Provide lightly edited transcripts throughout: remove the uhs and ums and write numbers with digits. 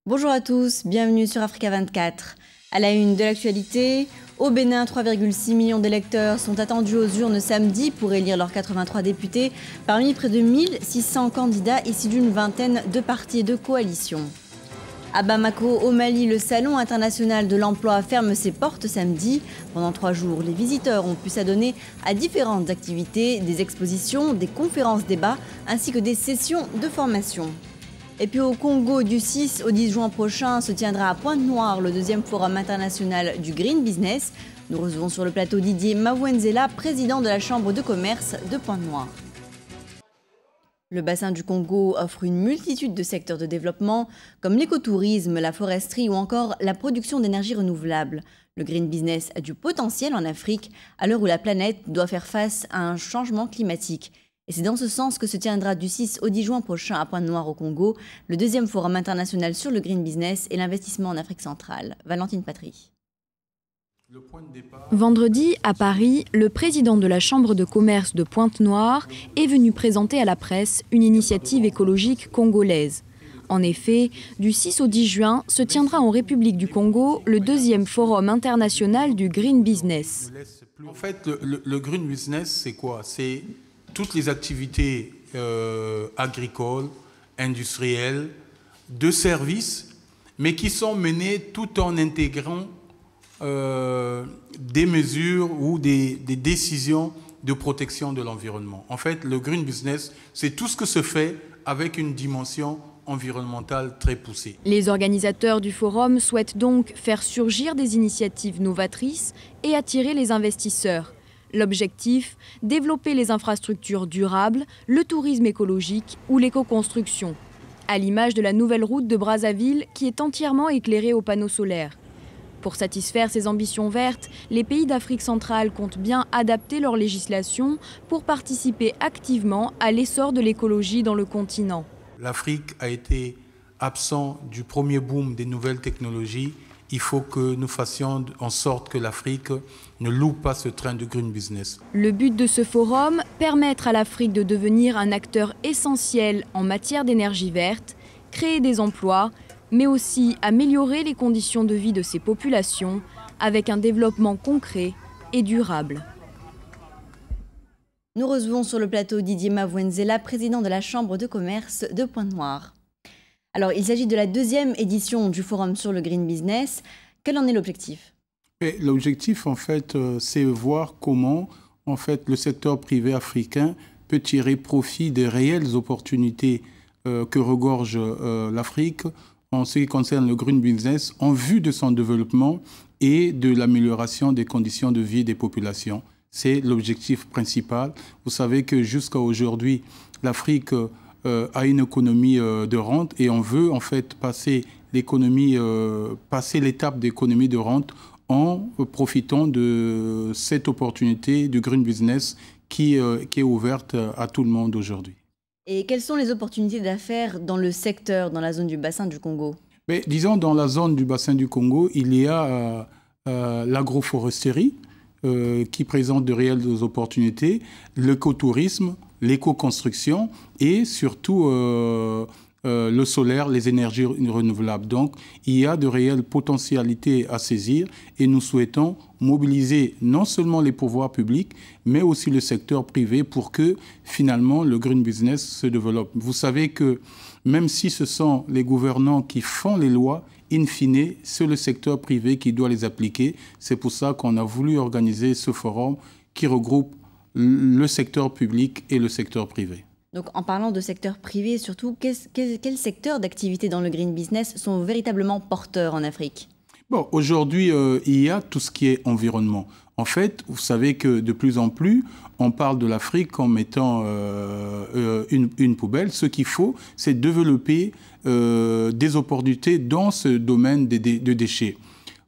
Bonjour à tous, bienvenue sur Africa 24. À la une de l'actualité, au Bénin, 3,6 millions d'électeurs sont attendus aux urnes samedi pour élire leurs 83 députés, parmi près de 1600 candidats issus d'une vingtaine de partis et de coalitions. À Bamako, au Mali, le Salon international de l'emploi ferme ses portes samedi. Pendant 3 jours, les visiteurs ont pu s'adonner à différentes activités, des expositions, des conférences-débats, ainsi que des sessions de formation. Et puis au Congo, du 6 au 10 juin prochain, se tiendra à Pointe-Noire le 2e Forum international du Green Business. Nous recevons sur le plateau Didier Mawenzela, président de la Chambre de commerce de Pointe-Noire. Le bassin du Congo offre une multitude de secteurs de développement, comme l'écotourisme, la foresterie ou encore la production d'énergie renouvelable. Le Green Business a du potentiel en Afrique, à l'heure où la planète doit faire face à un changement climatique. Et c'est dans ce sens que se tiendra du 6 au 10 juin prochain à Pointe-Noire au Congo, le 2e Forum international sur le Green Business et l'investissement en Afrique centrale. Valentine Patry. Vendredi, à Paris, le président de la Chambre de commerce de Pointe-Noire est venu présenter à la presse une initiative écologique congolaise. En effet, du 6 au 10 juin se tiendra en République du Congo le 2e Forum international du Green Business. En fait, le Green Business, c'est quoi? C'est toutes les activités agricoles, industrielles, de services, mais qui sont menées tout en intégrant des mesures ou des décisions de protection de l'environnement. En fait, le Green Business, c'est tout ce que se fait avec une dimension environnementale très poussée. Les organisateurs du forum souhaitent donc faire surgir des initiatives novatrices et attirer les investisseurs. L'objectif, développer les infrastructures durables, le tourisme écologique ou l'éco-construction, à l'image de la nouvelle route de Brazzaville qui est entièrement éclairée aux panneaux solaires. Pour satisfaire ces ambitions vertes, les pays d'Afrique centrale comptent bien adapter leur législation pour participer activement à l'essor de l'écologie dans le continent. L'Afrique a été absent du premier boom des nouvelles technologies. Il faut que nous fassions en sorte que l'Afrique ne loupe pas ce train de Green Business. Le but de ce forum, permettre à l'Afrique de devenir un acteur essentiel en matière d'énergie verte, créer des emplois, mais aussi améliorer les conditions de vie de ses populations avec un développement concret et durable. Nous recevons sur le plateau Didier Mawenzela, président de la Chambre de commerce de Pointe-Noire. Alors, il s'agit de la 2e édition du Forum sur le Green Business. Quel en est l'objectif? L'objectif, en fait, c'est voir comment, en fait, le secteur privé africain peut tirer profit des réelles opportunités que regorge l'Afrique en ce qui concerne le Green Business en vue de son développement et de l'amélioration des conditions de vie des populations. C'est l'objectif principal. Vous savez que jusqu'à aujourd'hui, l'Afrique a une économie de rente et on veut en fait passer l'étape d'économie de rente en profitant de cette opportunité du Green Business qui est ouverte à tout le monde aujourd'hui. Et quelles sont les opportunités d'affaires dans le secteur, dans la zone du bassin du Congo? Mais, disons, dans la zone du bassin du Congo, il y a l'agroforesterie qui présente de réelles opportunités, l'écotourisme, l'éco-construction et surtout le solaire, les énergies renouvelables. Donc, il y a de réelles potentialités à saisir et nous souhaitons mobiliser non seulement les pouvoirs publics, mais aussi le secteur privé pour que, finalement, le Green Business se développe. Vous savez que même si ce sont les gouvernants qui font les lois, in fine, c'est le secteur privé qui doit les appliquer. C'est pour ça qu'on a voulu organiser ce forum qui regroupe le secteur public et le secteur privé. Donc, en parlant de secteur privé, surtout, quels secteurs d'activité dans le Green Business sont véritablement porteurs en Afrique? Bon, aujourd'hui, il y a tout ce qui est environnement. En fait, vous savez que de plus en plus, on parle de l'Afrique comme étant une poubelle. Ce qu'il faut, c'est développer des opportunités dans ce domaine de déchets.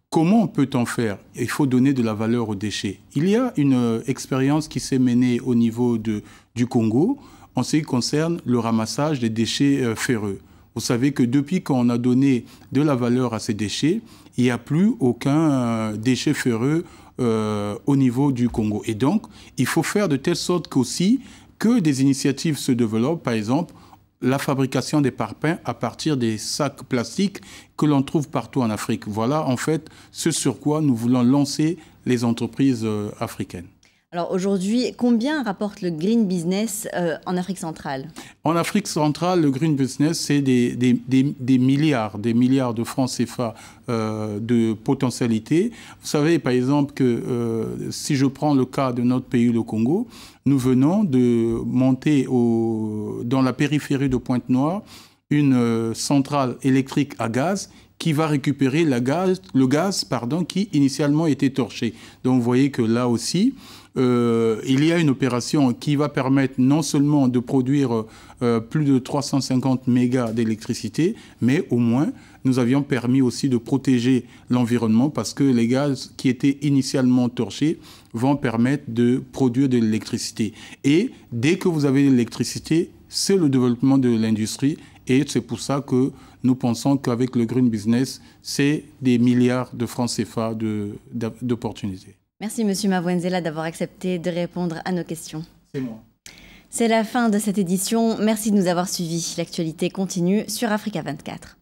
Comment peut-on faire? Il faut donner de la valeur aux déchets. Il y a une expérience qui s'est menée au niveau du Congo en ce qui concerne le ramassage des déchets ferreux. Vous savez que depuis qu'on a donné de la valeur à ces déchets, il n'y a plus aucun déchet ferreux au niveau du Congo. Et donc, il faut faire de telle sorte qu'aussi que des initiatives se développent. Par exemple, la fabrication des parpaings à partir des sacs plastiques que l'on trouve partout en Afrique. Voilà en fait ce sur quoi nous voulons lancer les entreprises africaines. Alors aujourd'hui, combien rapporte le green business en Afrique centrale? En Afrique centrale, le green business, c'est des milliards de francs CFA de potentialité. Vous savez, par exemple, que si je prends le cas de notre pays, le Congo, nous venons de monter dans la périphérie de Pointe-Noire une centrale électrique à gaz qui va récupérer le gaz qui initialement était torché. Donc vous voyez que là aussi, il y a une opération qui va permettre non seulement de produire plus de 350 mégas d'électricité, mais au moins nous avions permis aussi de protéger l'environnement parce que les gaz qui étaient initialement torchés vont permettre de produire de l'électricité. Et dès que vous avez de l'électricité, c'est le développement de l'industrie et c'est pour ça que nous pensons qu'avec le green business, c'est des milliards de francs CFA d'opportunités. Merci Monsieur Mavwenzela d'avoir accepté de répondre à nos questions. C'est moi. C'est la fin de cette édition. Merci de nous avoir suivis. L'actualité continue sur Africa 24.